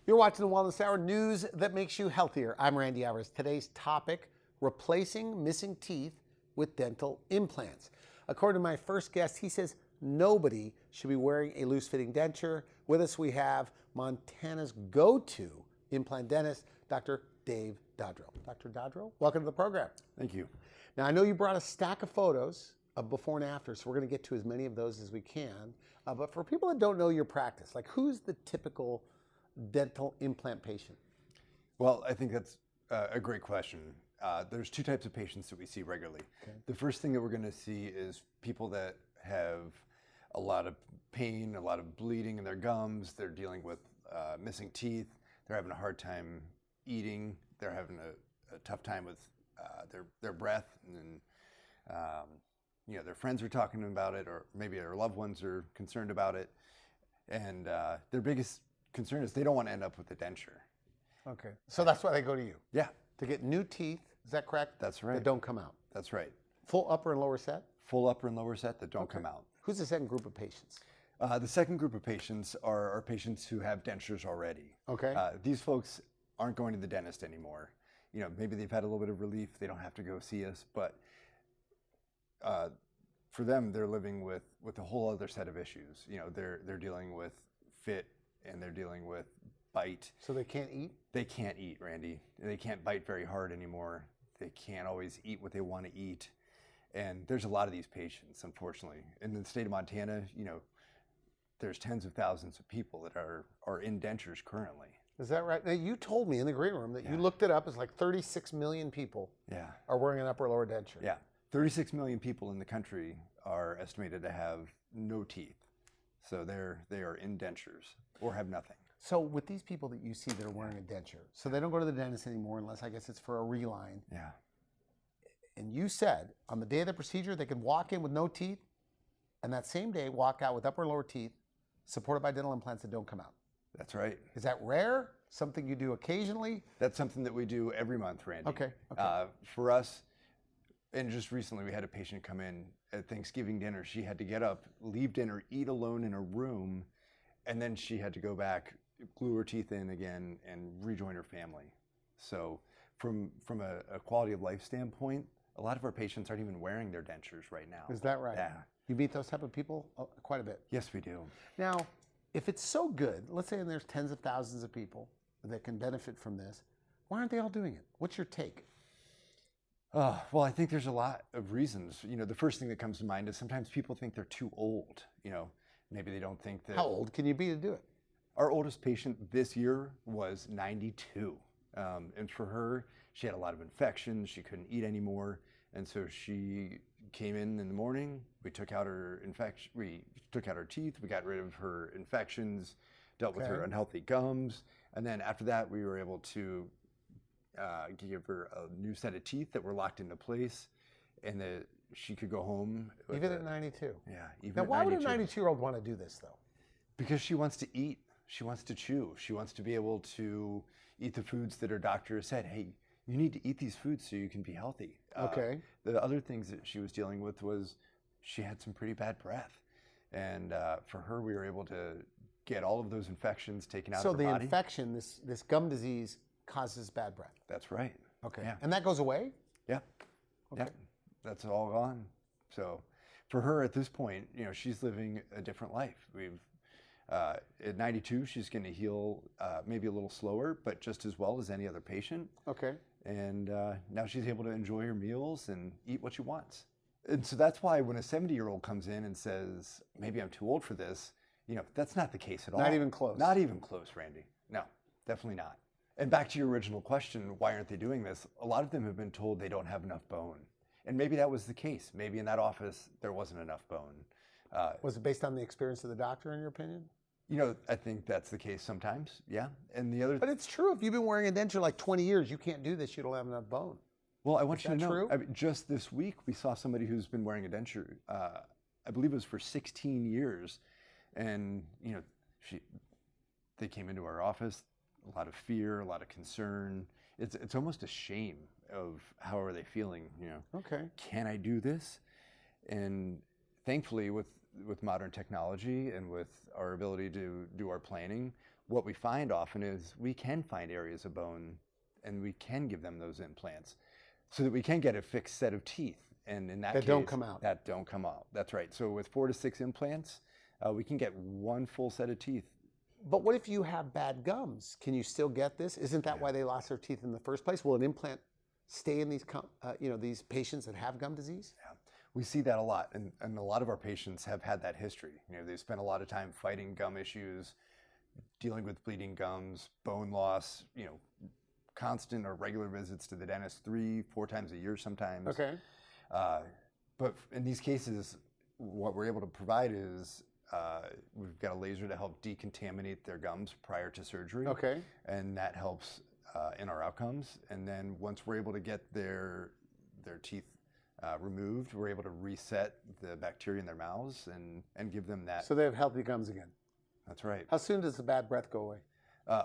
You're watching the Wellness Hour, news that makes you healthier. I'm Randy Alvarez. Today's topic, replacing missing teeth with dental implants. According to my first guest, he says nobody should be wearing a loose-fitting denture. With us, we have Montana's go-to implant dentist, Dr. Dave Dodrill. Dr. Dodrill, welcome to the program. Thank you. Now, I know you brought a stack of photos of before and after, so we're going to get to as many of those as we can. But for people that don't know your practice, like who's the typical dental implant patient? Well, I think that's a great question. There's two types of patients that we see regularly. Okay. The first thing that we're going to see is people that have a lot of pain, a lot of bleeding in their gums. They're dealing with missing teeth. They're having a hard time eating. They're having a tough time with their breath, and their friends are talking to them about it, or maybe their loved ones are concerned about it. And their biggest concern is they don't want to end up with a denture. Okay. So that's why they go to you? Yeah. To get new teeth, is that correct? That's right. That don't come out? That's right. Full upper and lower set? Full upper and lower set that don't come out. Who's the second group of patients? The second group of patients are patients who have dentures already. Okay. These folks aren't going to the dentist anymore. You know, maybe they've had a little bit of relief. They don't have to go see us, but for them, they're living with a whole other set of issues. You know, they're dealing with fit, and they're dealing with bite. So they can't eat? They can't eat, Randy. They can't bite very hard anymore. They can't always eat what they want to eat. And there's a lot of these patients, unfortunately. In the state of Montana, you know, there's tens of thousands of people that are in dentures currently. Is that right? Now, you told me in the green room that you looked it up. It's like 36 million people are wearing an upper or lower denture. Yeah. 36 million people in the country are estimated to have no teeth. So they are in dentures or have nothing. So with these people that you see that are wearing a denture, so they don't go to the dentist anymore unless I guess it's for a reline. Yeah. And you said on the day of the procedure, they could walk in with no teeth and that same day walk out with upper and lower teeth supported by dental implants that don't come out. That's right. Is that rare? Something you do occasionally? That's something that we do every month, Randy. Okay. For us, and just recently we had a patient come in at Thanksgiving dinner. She had to get up, leave dinner, eat alone in a room, and then she had to go back, glue her teeth in again, and rejoin her family. So from a quality of life standpoint, a lot of our patients aren't even wearing their dentures right now. Is that right? Yeah. You meet those type of people quite a bit? Yes, we do. Now, if it's so good, let's say there's tens of thousands of people that can benefit from this, why aren't they all doing it? What's your take? Well, I think there's a lot of reasons. You know, the first thing that comes to mind is sometimes people think they're too old. You know, maybe they don't think that. How old can you be to do it? Our oldest patient this year was 92. And for her, she had a lot of infections. She couldn't eat anymore. And so she came in the morning. We took out her infection. We took out her teeth. We got rid of her infections, dealt with her unhealthy gums. And then after that, we were able to give her a new set of teeth that were locked into place, and that she could go home. Even at 92? Yeah, even now, at 92. Why would a 92-year-old want to do this, though? Because she wants to eat. She wants to chew. She wants to be able to eat the foods that her doctor has said, hey, you need to eat these foods so you can be healthy. Okay. The other things that she was dealing with was she had some pretty bad breath. And for her, we were able to get all of those infections taken out of her body. So the infection, this gum disease, causes bad breath? That's right. Okay. Yeah. And that goes away? Yeah. Okay. Yeah. That's all gone. So for her at this point, you know, she's living a different life. At 92, she's going to heal maybe a little slower, but just as well as any other patient. Okay. And now she's able to enjoy her meals and eat what she wants. And so that's why when a 70-year-old comes in and says, maybe I'm too old for this, you know, that's not the case at all. Not even close. Not even close, Randy. No, definitely not. And back to your original question, why aren't they doing this? A lot of them have been told they don't have enough bone. And maybe that was the case. Maybe in that office, there wasn't enough bone. Was it based on the experience of the doctor, in your opinion? You know, I think that's the case sometimes, yeah. And the other. But it's true. If you've been wearing a denture like 20 years, you can't do this. You don't have enough bone. Well, I want you to know, true? I mean, just this week, we saw somebody who's been wearing a denture, I believe it was for 16 years. And, you know, they came into our office, a lot of fear, a lot of concern. It's almost a shame of how are they feeling, you know. Okay. Can I do this? And thankfully, with modern technology and with our ability to do our planning, what we find often is we can find areas of bone and we can give them those implants so that we can get a fixed set of teeth. And in that case, don't come out. That don't come out. That's right. So with 4 to 6 implants, we can get one full set of teeth. But what if you have bad gums? Can you still get this? Isn't that why they lost their teeth in the first place? Will an implant stay in these, these patients that have gum disease? Yeah. We see that a lot, and a lot of our patients have had that history. They've spent a lot of time fighting gum issues, dealing with bleeding gums, bone loss, constant or regular visits to the dentist 3-4 times a year sometimes. Okay. But in these cases, what we're able to provide is we've got a laser to help decontaminate their gums prior to surgery. Okay. And that helps in our outcomes. And then once we're able to get their teeth removed, we're able to reset the bacteria in their mouths and give them that. So they have healthy gums again. That's right. How soon does the bad breath go away?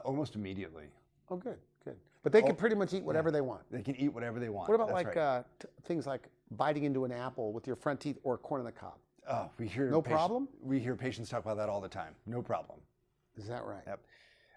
Almost immediately. Oh, good. But they can pretty much eat whatever they want. They can eat whatever they want. What about That's right. things like biting into an apple with your front teeth or corn on the cob? Oh, we hear no problem? We hear patients talk about that all the time. No problem. Is that right? Yep.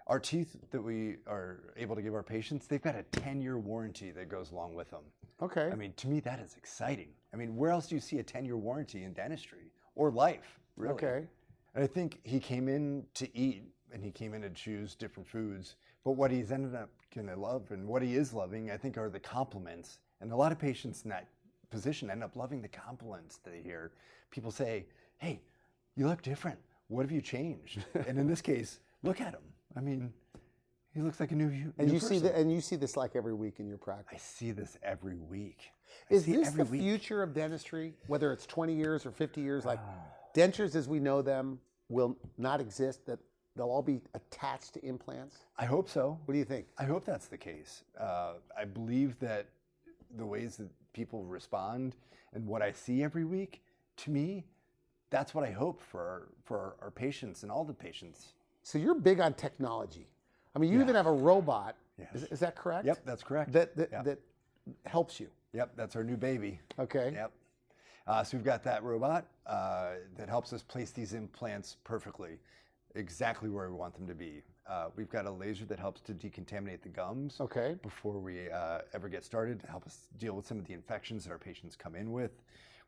Our teeth that we are able to give our patients, they've got a 10-year warranty that goes along with them. Okay. I mean, to me, that is exciting. I mean, where else do you see a 10-year warranty in dentistry or life, really? Okay. And I think he came in to eat and he came in to choose different foods, but what he's ended up going to love and what he is loving, I think, are the compliments. And a lot of patients in that position end up loving the compliments they hear. People say, hey, you look different. What have you changed? And in this case, look at him. I mean, he looks like a new person. You see this like every week in your practice. I see this every week. Is this the future of dentistry? Whether it's 20 years or 50 years, like dentures as we know them will not exist, that they'll all be attached to implants? I hope so. What do you think? I hope that's the case. I believe that the ways that people respond and what I see every week, to me, that's what I hope for our patients and all the patients. So you're big on technology. I mean, you even have a robot. Yes. Is that correct? Yep, that's correct. That helps you. Yep, that's our new baby. Okay. Yep. So we've got that robot that helps us place these implants perfectly, exactly where we want them to be. We've got a laser that helps to decontaminate the gums before we ever get started, to help us deal with some of the infections that our patients come in with.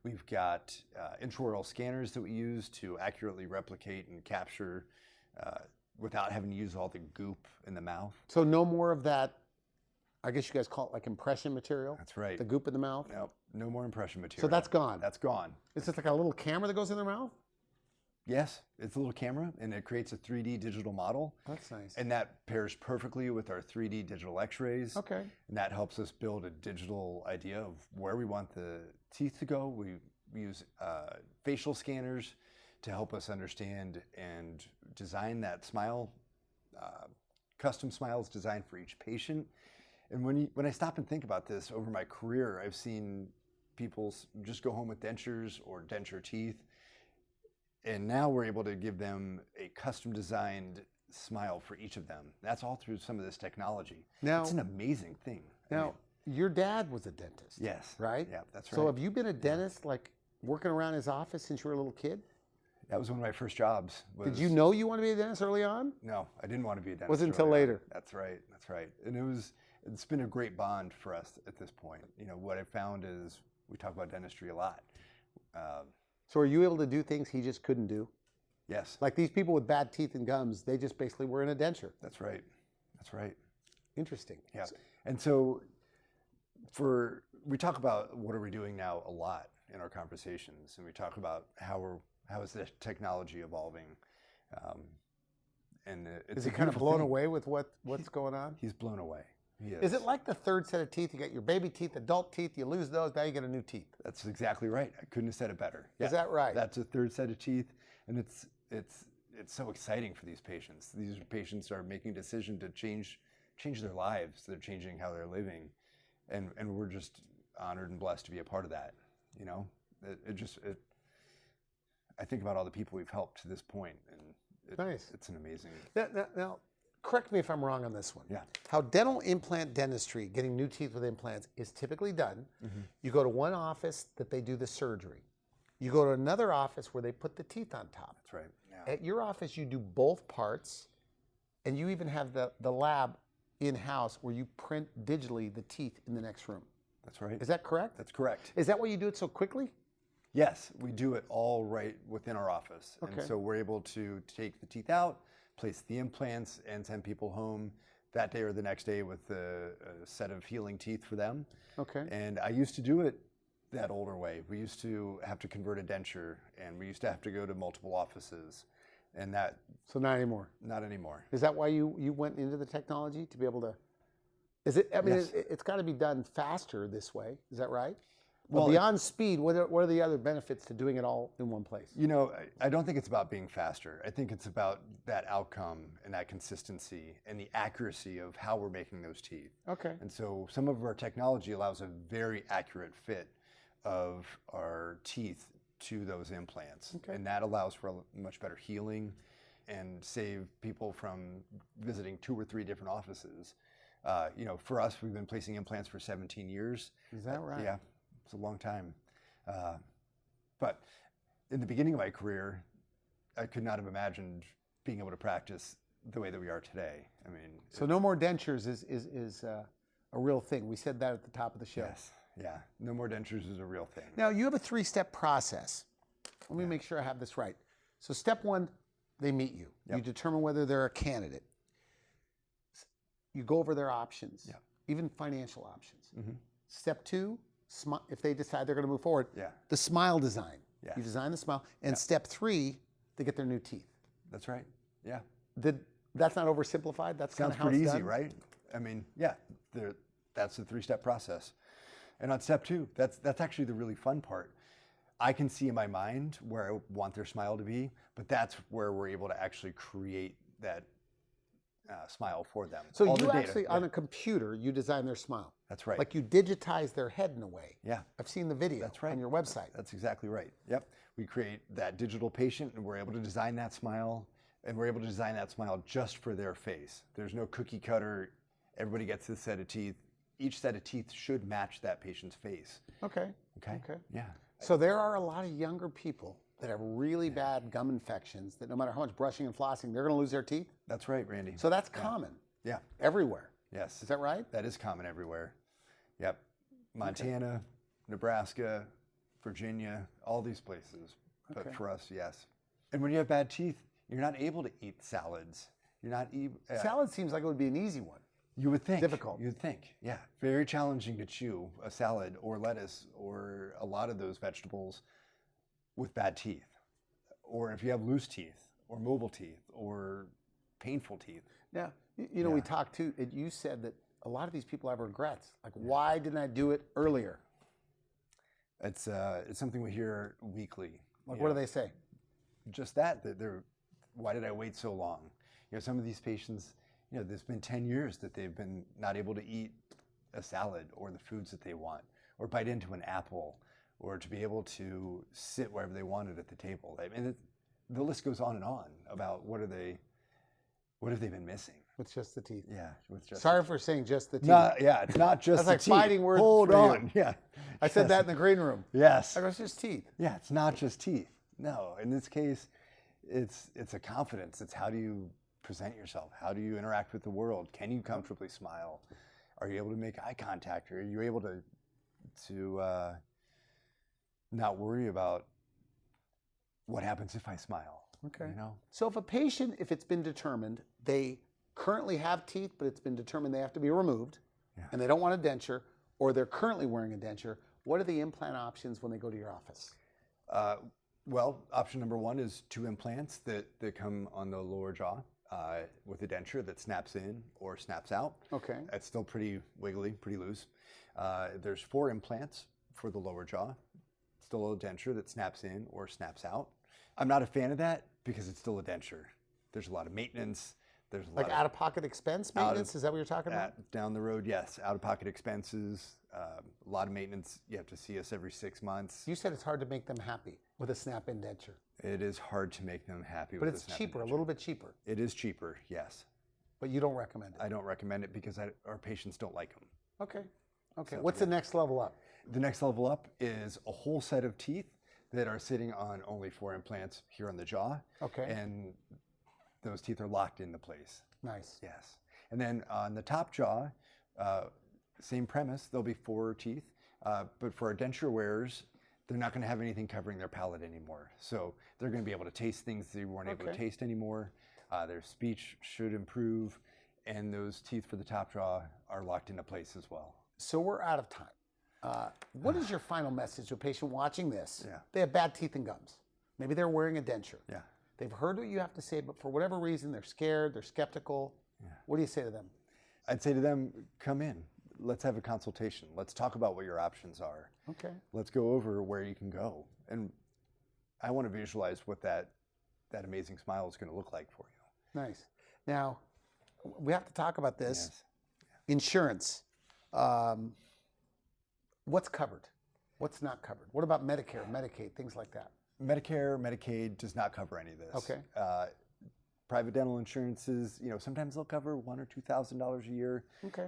We've got intraoral scanners that we use to accurately replicate and capture without having to use all the goop in the mouth. So no more of that, I guess you guys call it like impression material? That's right. The goop in the mouth? No, no more impression material. So that's gone? That's gone. Is this like a little camera that goes in their mouth? Yes, it's a little camera, and it creates a 3D digital model. That's nice. And that pairs perfectly with our 3D digital x-rays. Okay. And that helps us build a digital idea of where we want the teeth to go. We use facial scanners to help us understand and design that smile. Custom smiles designed for each patient. And when I stop and think about this over my career, I've seen people just go home with dentures or denture teeth. And now we're able to give them a custom designed smile for each of them. That's all through some of this technology. Now, it's an amazing thing. Now, your dad was a dentist. Yes. Right? Yeah, that's right. So have you been a dentist, like working around his office since you were a little kid? That was one of my first jobs. Did you know you wanted to be a dentist early on? No, I didn't want to be a dentist. Wasn't until later. That's right. That's right. And it's been a great bond for us at this point. What I found is we talk about dentistry a lot. So are you able to do things he just couldn't do? Yes. Like these people with bad teeth and gums, they just basically were in a denture. That's right. That's right. Interesting. Yeah. And so we talk about what are we doing now a lot in our conversations, and we talk about how is the technology evolving. And is he kind of blown away with what's going on? He's blown away. Is it like the third set of teeth? You got your baby teeth, adult teeth, you lose those, now you get a new teeth. That's exactly right. I couldn't have said it better. Yeah, is that right? That's a third set of teeth, and it's so exciting for these patients. These patients are making a decision to change their lives. They're changing how they're living, and we're just honored and blessed to be a part of that. I think about all the people we've helped to this point, and it's an amazing. Now, correct me if I'm wrong on this one. Yeah. How dental implant dentistry, getting new teeth with implants, is typically done. Mm-hmm. You go to one office that they do the surgery. You go to another office where they put the teeth on top. That's right. Yeah. At your office, you do both parts, And you even have the lab in-house where you print digitally the teeth in the next room. That's right. Is that correct? That's correct. Is that why you do it so quickly? Yes, we do it all right within our office. Okay. And so we're able to take the teeth out, place the implants, and send people home that day or the next day with a set of healing teeth for them. Okay. And I used to do it that older way. We used to have to convert a denture, and we used to have to go to multiple offices. And that... So not anymore? Not anymore. Is that why you went into the technology, to be able to... Is it? I mean, Yes. it's got to be done faster this way. Is that right? Well, Well, beyond speed, what are the other benefits to doing it all in one place? You know, I don't think it's about being faster. I think it's about that outcome and that consistency and the accuracy of how we're making those teeth. Okay. And so some of our technology allows a very accurate fit of our teeth to those implants. Okay. And that allows for a much better healing and save people from visiting 2 or 3 different offices. You know, for us, we've been placing implants for 17 years. Is that right? Yeah, it's a long time. But in the beginning of my career, I could not have imagined being able to practice the way that we are today. I mean, So no more dentures is a real thing. We said that at the top of the show. yes, yeah, no more dentures is a real thing. Now, you have a 3-step process. Let me make sure I have this right. So step 1, they meet you. Yep. You determine whether they're a candidate. You go over their options, Yep. even financial options. Mm-hmm. Step 2, if they decide they're going to move forward, Yeah, the smile design. Yes. You design the smile. And Yep. step 3, they get their new teeth. that's right. Yeah, That's not oversimplified? That's kind sounds of how pretty it's easy, done? right? I mean, yeah, that's the 3-step process. And on step 2, that's actually the really fun part. I can see in my mind where I want their smile to be, but that's where we're able to actually create that smile for them. So All you the data, actually, yeah. on a computer, you design their smile. That's right. Like you digitize their head in a way. Yeah, I've seen the video That's right. on your website. that's exactly right. Yep. We create that digital patient, and we're able to design that smile, and we're able to design that smile just for their face. There's no cookie cutter. Everybody gets this set of teeth. Each set of teeth should match that patient's face. Okay. Okay. Okay. Yeah. So there are a lot of younger people that have really bad gum infections that no matter how much brushing and flossing, they're going to lose their teeth. That's right, Randy. So that's common Yeah. everywhere. Yes. Is that right? That is common everywhere. Yep. Montana, Nebraska, Virginia, all these places. But Okay. for us, yes. And when you have bad teeth, you're not able to eat salads. You're not Salad seems like it would be an easy one. You would think. Difficult. You'd think, yeah. Very challenging to chew a salad or lettuce or a lot of those vegetables with bad teeth. Or if you have loose teeth or mobile teeth or painful teeth. Now, you know, we talked too, you said that a lot of these people have regrets. Like, why didn't I do it earlier? It's something we hear weekly. Like, you what know. do they say? Just that they're, why did I wait so long? You know, some of these patients, you know, there's been 10 years that they've been not able to eat a salad or the foods that they want, or bite into an apple, or to be able to sit wherever they wanted at the table. I mean, the list goes on and on about what have they been missing? With just the teeth. Yeah, with just Sorry for saying just the teeth. yeah, it's not just That's the like teeth. fighting words Hold for you. on, yeah. I said that in the green room. Yes. I go, it's just teeth. Yeah, it's not just teeth. No, in this case, it's a confidence. It's how do you present yourself? How do you interact with the world? Can you comfortably smile? Are you able to make eye contact? Are you able to not worry about what happens if I smile? Okay. You know? So if a patient, if it's been determined, they currently have teeth, but it's been determined they have to be removed, and they don't want a denture, or they're currently wearing a denture, what are the implant options when they go to your office? Well, option number 1 is 2 implants that come on the lower jaw with a denture that snaps in or snaps out. Okay. That's still pretty wiggly, pretty loose. There's 4 implants for the lower jaw, still a denture that snaps in or snaps out. I'm not a fan of that because it's still a denture. There's a lot of maintenance. There's a lot Like out-of-pocket expense maintenance? Is that what you're talking about? down the road, yes. Out-of-pocket expenses, a lot of maintenance. You have to see us every 6 months. You said it's hard to make them happy with a snap-in denture. It is hard to make them happy But with it's the snap-in cheaper, a denture. little bit cheaper. It is cheaper, yes. But you don't recommend it. I don't recommend it because our patients don't like them. Okay. Okay. So, What's the next level up? The next level up is a whole set of teeth that are sitting on only 4 implants here on the jaw. Okay. And those teeth are locked into place. Nice. Yes. And then on the top jaw, same premise, there'll be 4 teeth. But for our denture wearers, they're not going to have anything covering their palate anymore. So they're going to be able to taste things they weren't able to taste anymore. Their speech should improve. And those teeth for the top jaw are locked into place as well. So we're out of time. What is your final message to a patient watching this? Yeah. They have bad teeth and gums. Maybe they're wearing a denture. Yeah. They've heard what you have to say, but for whatever reason, they're scared, they're skeptical. Yeah. What do you say to them? I'd say to them, come in. Let's have a consultation. Let's talk about what your options are. Okay. Let's go over where you can go. And I want to visualize what that amazing smile is going to look like for you. Nice. Now, we have to talk about this. Yes. Insurance. What's covered? What's not covered? What about Medicare, Medicaid, things like that? Medicare, Medicaid does not cover any of this. Okay. Private dental insurances, sometimes they'll cover $1,000 or $2,000 a year. Okay.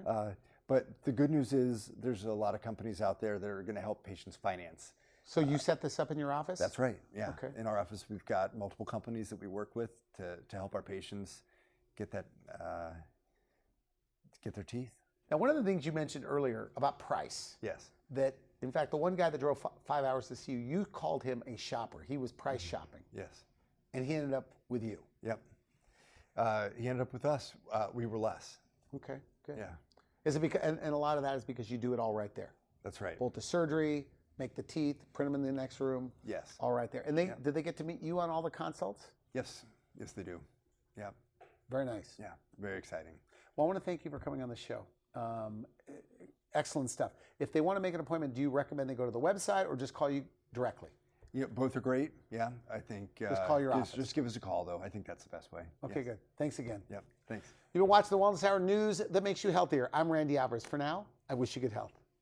But the good news is there's a lot of companies out there that are going to help patients finance. So you set this up in your office? That's right. Yeah. Okay. In our office, we've got multiple companies that we work with to help our patients get that get their teeth. Now, one of the things you mentioned earlier about price. Yes. That, in fact, the one guy that drove 5 hours to see you, you called him a shopper. He was price shopping. Yes. And he ended up with you. Yep. He ended up with us. We were less. Okay, good. Yeah. Is it because, and a lot of that is because you do it all right there? That's right. Bolt the surgery, make the teeth, print them in the next room. Yes. All right there. And did they get to meet you on all the consults? Yes. Yes, they do. Yeah. Very nice. Yeah. Very exciting. Well, I want to thank you for coming on the show. Excellent stuff. If they want to make an appointment, do you recommend they go to the website or just call you directly? Yeah, both are great. Yeah, I think just call your office. Just give us a call, though. I think that's the best way. Okay, good. Thanks again. Yep. Thanks. You've been watching the Wellness Hour news that makes you healthier. I'm Randy Alvarez. For now, I wish you good health.